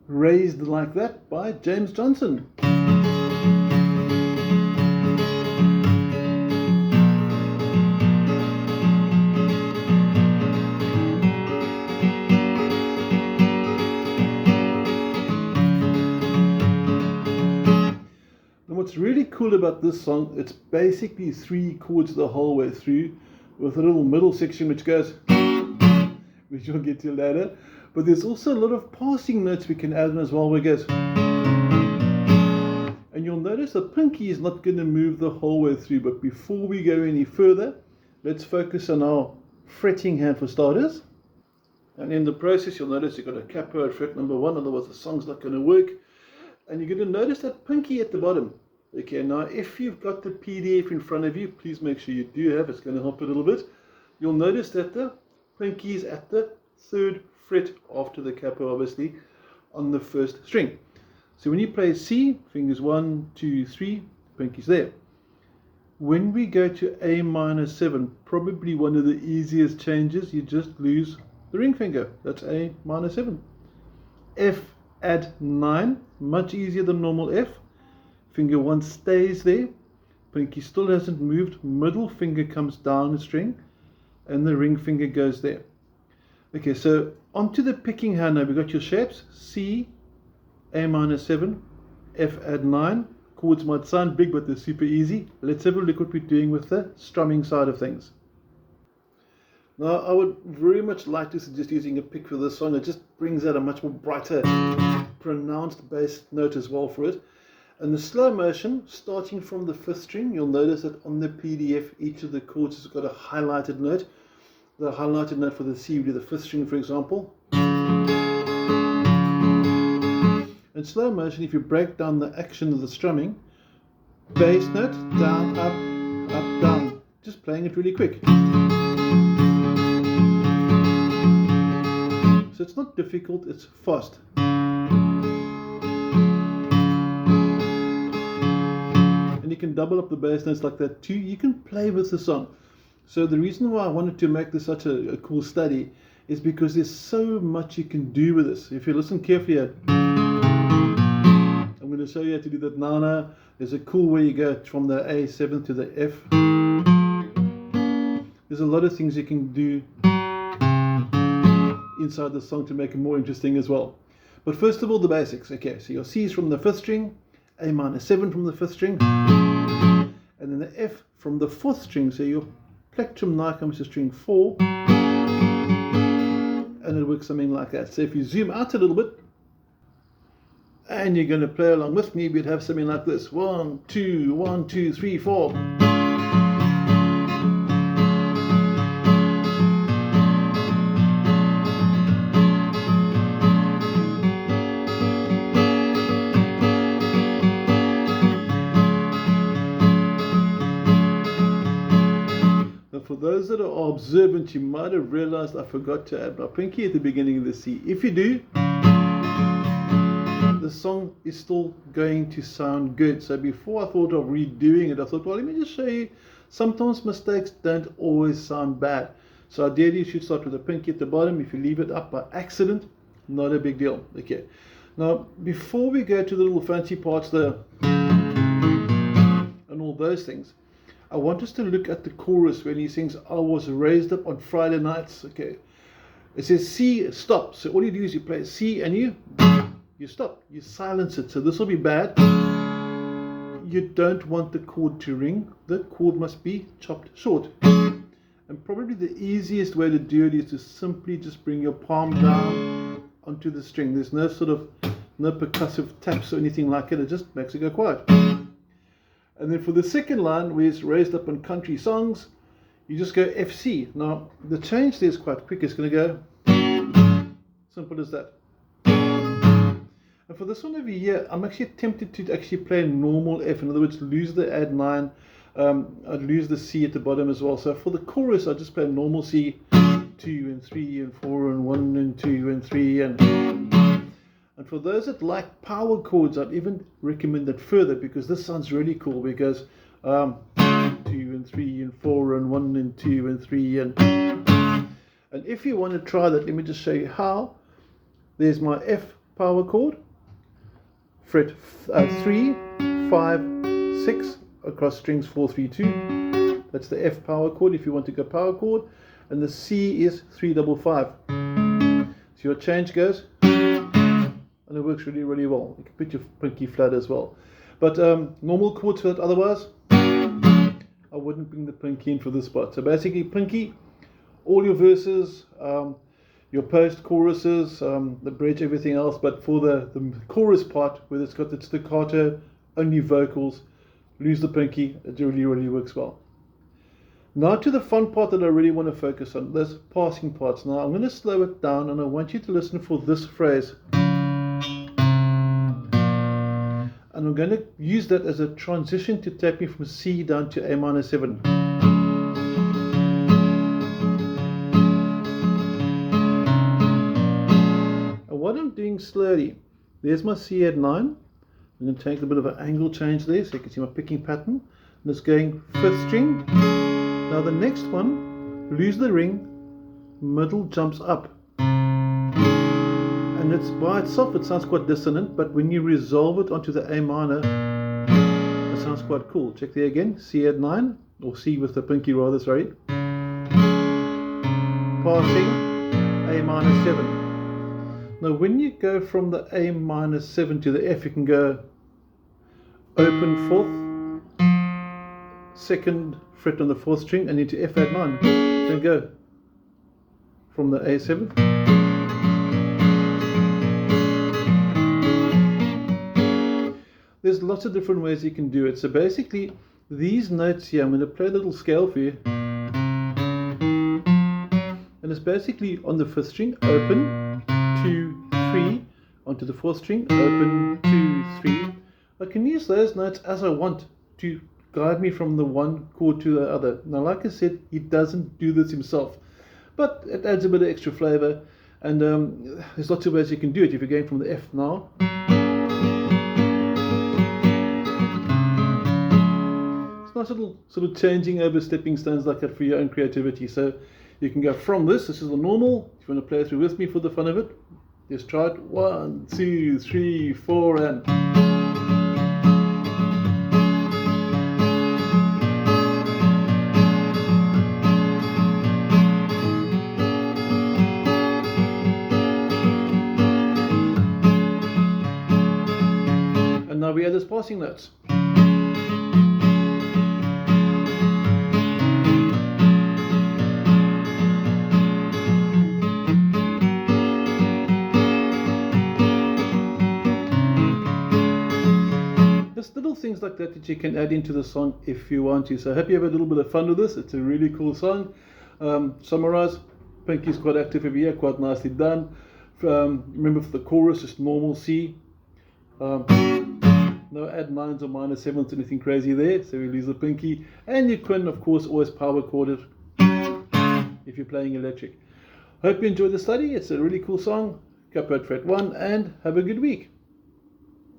Raised Like That by James Johnson. And what's really cool about this song, it's basically 3 chords the whole way through, with a little middle section which goes, which we'll get to later. But there's also a lot of passing notes we can add in as well, where it goes. And you'll notice the pinky is not going to move the whole way through. But before we go any further, let's focus on our fretting hand for starters. And in the process, you'll notice you've got a capo at fret number 1, otherwise the song's not going to work. And you're going to notice that pinky at the bottom. Okay, now if you've got the PDF in front of you, please make sure you do have, it's going to help a little bit. You'll notice that the pinky is at the 3rd fret after the capo, obviously, on the 1st string. So when you play C, fingers 1, 2, 3, pinky's there. When we go to A minor 7, probably one of the easiest changes, you just lose the ring finger. That's A minor 7. F add 9, much easier than normal F. Finger 1 stays there, pinky still hasn't moved, middle finger comes down the string, and the ring finger goes there. Okay, so onto the picking hand now. We've got your shapes, C, A minor 7, F add 9. Chords might sound big, but they're super easy. Let's have a look what we're doing with the strumming side of things. Now, I would very much like to suggest using a pick for this song. It just brings out a much more brighter, pronounced bass note as well for it. And the slow motion, starting from the 5th string, you'll notice that on the PDF, each of the chords has got a highlighted note. The highlighted note for the C would be the 5th string, for example. In slow motion, if you break down the action of the strumming, bass note, down, up, down. Just playing it really quick. So it's not difficult, it's fast. And you can double up the bass notes like that too. You can play with the song. So the reason why I wanted to make this such a cool study is because there's so much you can do with this. If you listen carefully, I'm going to show you how to do that now. There's a cool way you go from the A7 to the F. There's a lot of things you can do inside the song to make it more interesting as well. But first of all, the basics. Okay, so your C is from the 5th string, A minor 7 from the 5th string, and then the F from the 4th string. So your plectrum now comes to string 4, and it works something like that. So if you zoom out a little bit, and you're going to play along with me, we'd have something like this. 1, 2, 1, 2, 3, 4. For those that are observant, you might have realized I forgot to add my pinky at the beginning of the C. If you do, the song is still going to sound good. So before I thought of redoing it, I thought, well, let me just show you, sometimes mistakes don't always sound bad. So ideally you should start with the pinky at the bottom. If you leave it up by accident, not a big deal. Okay. Now, before we go to the little fancy parts there and all those things, I want us to look at the chorus when he sings, I was raised up on Friday nights. Okay. It says C, stop. So all you do is you play C and you stop. You silence it. So this will be bad. You don't want the chord to ring. The chord must be chopped short. And probably the easiest way to do it is to simply just bring your palm down onto the string. There's no percussive taps or anything like it. It just makes it go quiet. And then for the second line, where it's raised up on country songs, you just go FC. Now, the change there is quite quick. It's going to go simple as that. And for this one over here, I'm actually tempted to actually play normal F. In other words, lose the add 9. I'd lose the C at the bottom as well. So for the chorus, I just play normal C, 2 and 3 and 4 and 1 and 2 and 3 and for those that like power chords, I'd even recommend that further, because this sounds really cool, because 2 and 3 and 4 and 1 and 2 and 3 and if you want to try that, let me just show you how. There's my F power chord, fret 3, 5, 6 across strings 4, 3, 2. That's the F power chord if you want to go power chord, and the C is 3, 5, 5. So your change goes, and it works really, really well. You can put your pinky flat as well. But normal chords for that, otherwise, I wouldn't bring the pinky in for this part. So basically, pinky, all your verses, your post choruses, the bridge, everything else. But for the chorus part, where it's got the staccato, only vocals, lose the pinky. It really, really works well. Now to the fun part that I really want to focus on, those passing parts. Now I'm going to slow it down, and I want you to listen for this phrase. And I'm going to use that as a transition to take me from C down to A minor 7. And what I'm doing slowly, there's my C at 9. I'm going to take a bit of an angle change there so you can see my picking pattern. And it's going 5th string. Now the next one, lose the ring, middle jumps up. And it's by itself, it sounds quite dissonant, but when you resolve it onto the A minor, it sounds quite cool. Check there again, C at 9, or C with the pinky rather, sorry. Passing A minor 7. Now when you go from the A minor 7 to the F, you can go open 4th, 2nd fret on the 4th string, and into F at 9. Then go from the A7. There's lots of different ways you can do it. So basically, these notes here, I'm going to play a little scale for you. And it's basically on the 5th string, open, 2, 3, onto the 4th string, open, 2, 3. I can use those notes as I want to guide me from the one chord to the other. Now, like I said, he doesn't do this himself, but it adds a bit of extra flavor. And there's lots of ways you can do it. If you're going from the F now, nice little sort of changing over stepping stones like that for your own creativity. So you can go from this is the normal. If you want to play through with me for the fun of it, just try it. 1, 2, 3, 4, and now we add those passing notes. Just little things like that you can add into the song if you want to. So I hope you have a little bit of fun with this. It's a really cool song. Summarize, pinky's quite active over here, quite nicely done. Remember for the chorus, just normal C. No add 9s or minor 7s, anything crazy there, so we lose the pinky. And you can, of course, always power chord it if you're playing electric. Hope you enjoyed the study. It's a really cool song. Capo at fret 1, and have a good week.